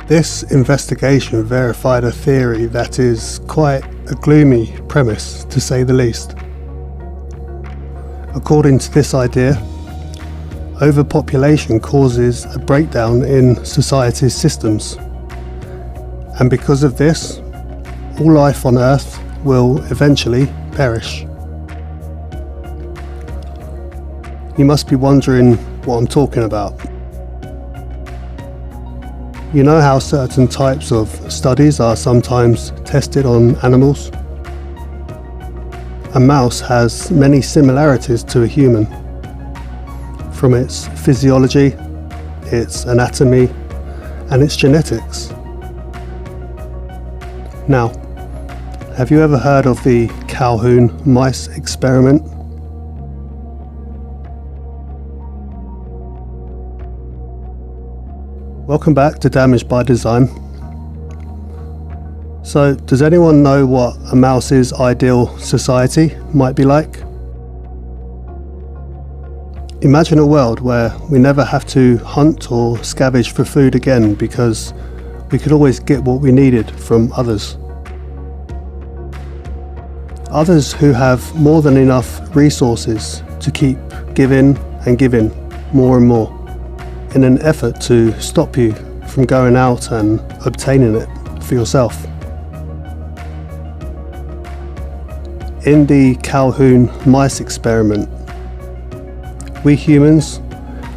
This investigation verified a theory that is quite a gloomy premise, to say the least. According to this idea, overpopulation causes a breakdown in society's systems, and because of this, all life on Earth will eventually perish. You must be wondering what I'm talking about. You know how certain types of studies are sometimes tested on animals? A mouse has many similarities to a human, from its physiology, its anatomy, and its genetics. Now, have you ever heard of the CALHOUN mice experiment? Welcome back to Damaged by Design. So, does anyone know what a mouse's ideal society might be like? Imagine a world where we never have to hunt or scavenge for food again because we could always get what we needed from others. Others who have more than enough resources to keep giving and giving more and more, in an effort to stop you from going out and obtaining it for yourself. In the CALHOUN mice experiment, we humans,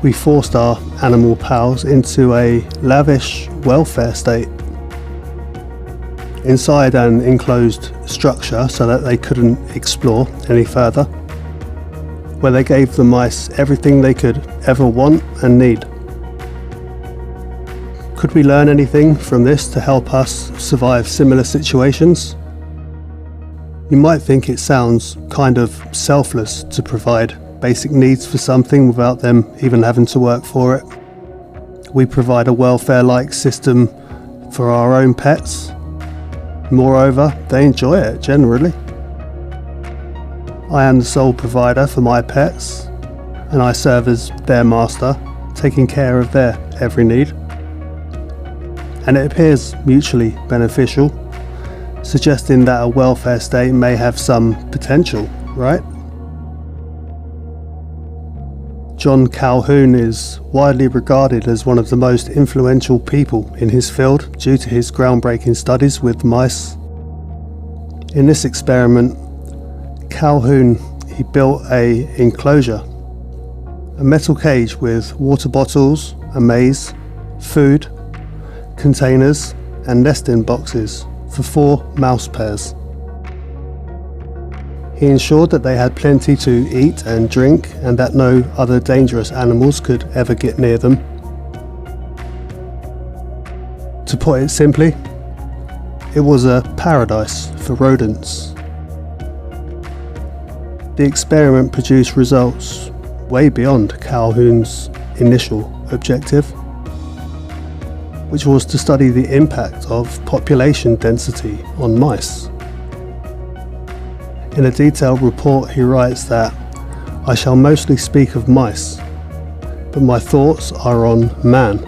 we forced our animal pals into a lavish welfare state, inside an enclosed structure so that they couldn't explore any further, where they gave the mice everything they could ever want and need. Could we learn anything from this to help us survive similar situations? You might think it sounds kind of selfless to provide basic needs for something without them even having to work for it. We provide a welfare-like system for our own pets. Moreover, they enjoy it generally. I am the sole provider for my pets, and I serve as their master, taking care of their every need. And it appears mutually beneficial, suggesting that a welfare state may have some potential, right? John Calhoun is widely regarded as one of the most influential people in his field due to his groundbreaking studies with mice. In this experiment, Calhoun built an enclosure, a metal cage with water bottles, a maze, food, containers and nesting boxes for 4 mouse pairs. He ensured that they had plenty to eat and drink and that no other dangerous animals could ever get near them. To put it simply, it was a paradise for rodents. The experiment produced results way beyond Calhoun's initial objective, which was to study the impact of population density on mice. In a detailed report he writes that, "I shall mostly speak of mice, but my thoughts are on man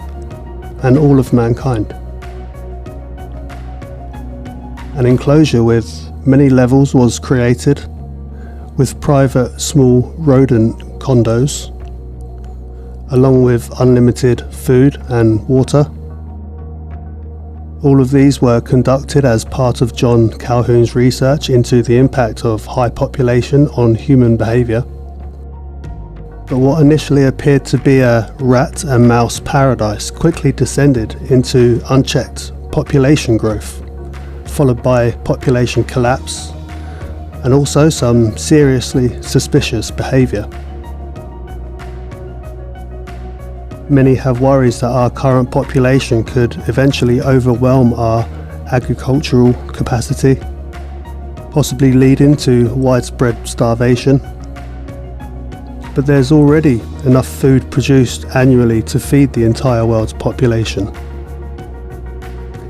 and all of mankind." An enclosure with many levels was created, with private small rodent condos, along with unlimited food and water. All of these were conducted as part of John Calhoun's research into the impact of high population on human behaviour. But what initially appeared to be a rat and mouse paradise quickly descended into unchecked population growth, followed by population collapse, and also some seriously suspicious behaviour. Many have worries that our current population could eventually overwhelm our agricultural capacity, possibly leading to widespread starvation. But there's already enough food produced annually to feed the entire world's population.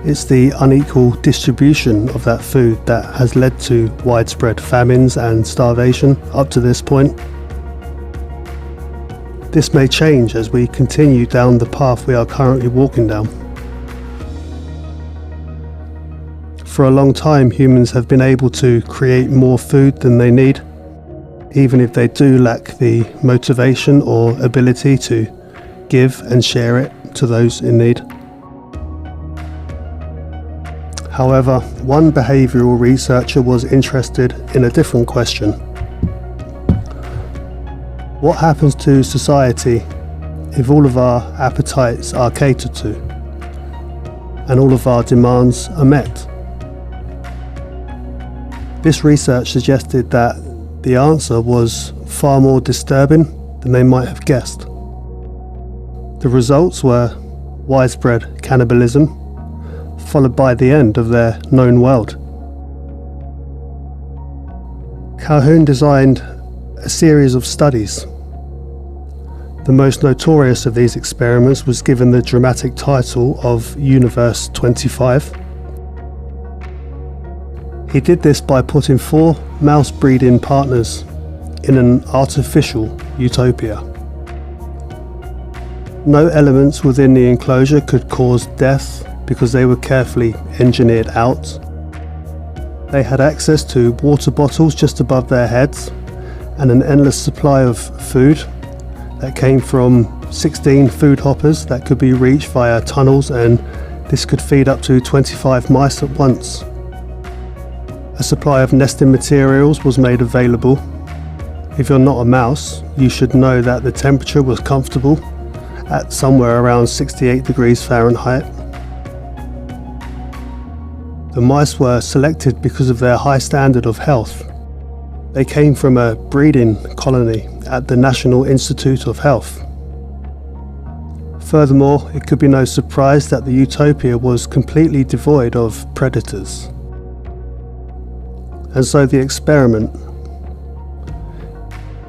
It's the unequal distribution of that food that has led to widespread famines and starvation up to this point. This may change as we continue down the path we are currently walking down. For a long time, humans have been able to create more food than they need, even if they do lack the motivation or ability to give and share it to those in need. However, one behavioural researcher was interested in a different question. What happens to society if all of our appetites are catered to and all of our demands are met? This research suggested that the answer was far more disturbing than they might have guessed. The results were widespread cannibalism, followed by the end of their known world. Calhoun designed a series of studies. The most notorious of these experiments was given the dramatic title of Universe 25. He did this by putting 4 mouse breeding partners in an artificial utopia. No elements within the enclosure could cause death because they were carefully engineered out. They had access to water bottles just above their heads and an endless supply of food that came from 16 food hoppers that could be reached via tunnels, and this could feed up to 25 mice at once. A supply of nesting materials was made available. If you're not a mouse, you should know that the temperature was comfortable at somewhere around 68 degrees Fahrenheit. The mice were selected because of their high standard of health. They came from a breeding colony at the National Institute of Health. Furthermore, it could be no surprise that the utopia was completely devoid of predators. And so the experiment.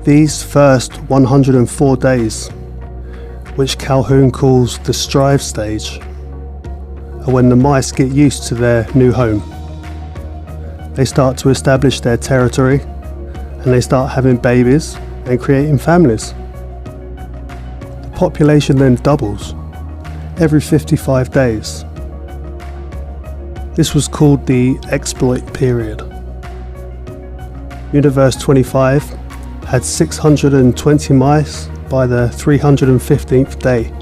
These first 104 days, which Calhoun calls the strive stage, are when the mice get used to their new home. They start to establish their territory, and they start having babies and creating families. The population then doubles every 55 days. This was called the exploit period. Universe 25 had 620 mice by the 315th day.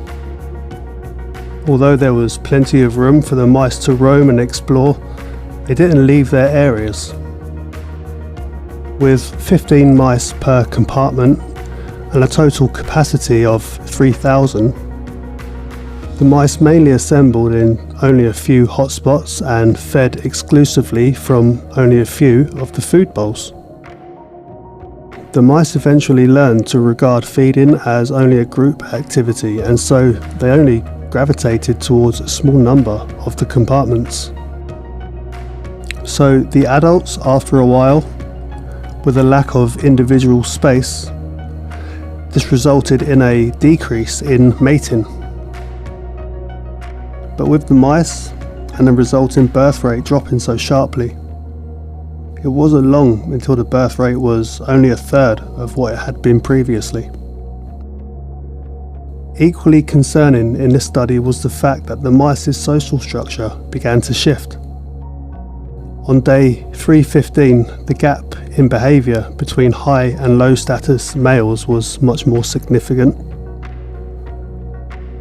Although there was plenty of room for the mice to roam and explore, they didn't leave their areas. With 15 mice per compartment and a total capacity of 3,000, the mice mainly assembled in only a few hotspots and fed exclusively from only a few of the food bowls. The mice eventually learned to regard feeding as only a group activity, and so they only gravitated towards a small number of the compartments. So the adults, after a while, with a lack of individual space, this resulted in a decrease in mating. But with the mice and the resulting birth rate dropping so sharply, it wasn't long until the birth rate was only a third of what it had been previously. Equally concerning in this study was the fact that the mice's social structure began to shift. On day 315, the gap in behaviour between high and low status males was much more significant.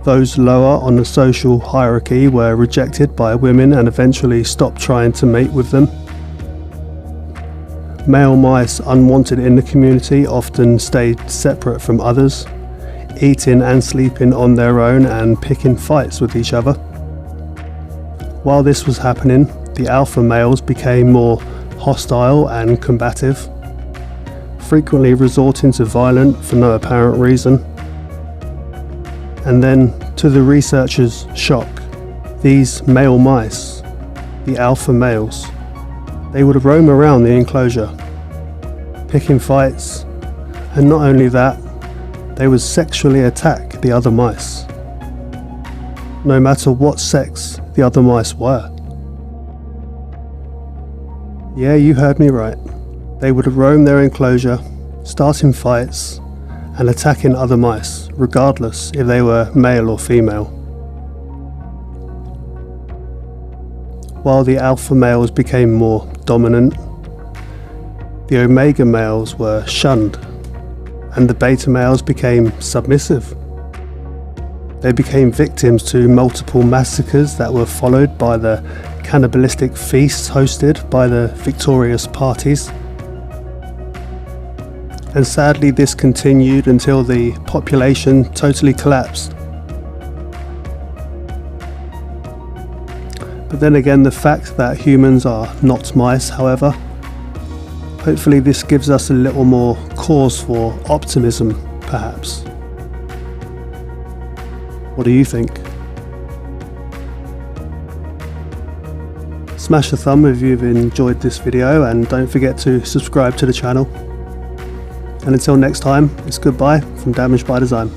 Those lower on the social hierarchy were rejected by women and eventually stopped trying to mate with them. Male mice unwanted in the community often stayed separate from others, eating and sleeping on their own and picking fights with each other. While this was happening, the alpha males became more hostile and combative, frequently resorting to violence for no apparent reason. And then, to the researchers' shock, these male mice, the alpha males, they would roam around the enclosure, picking fights, and not only that, they would sexually attack the other mice, no matter what sex the other mice were. Yeah, you heard me right. They would roam their enclosure, starting fights and attacking other mice, regardless if they were male or female. while the alpha males became more dominant, the omega males were shunned, and the beta males became submissive. They became victims to multiple massacres that were followed by the cannibalistic feasts hosted by the victorious parties. And sadly, this continued until the population totally collapsed. But then again, the fact that humans are not mice, however, hopefully this gives us a little more cause for optimism, perhaps. What do you think? Smash a thumb if you've enjoyed this video, and don't forget to subscribe to the channel. And until next time, it's goodbye from Damaged by Design.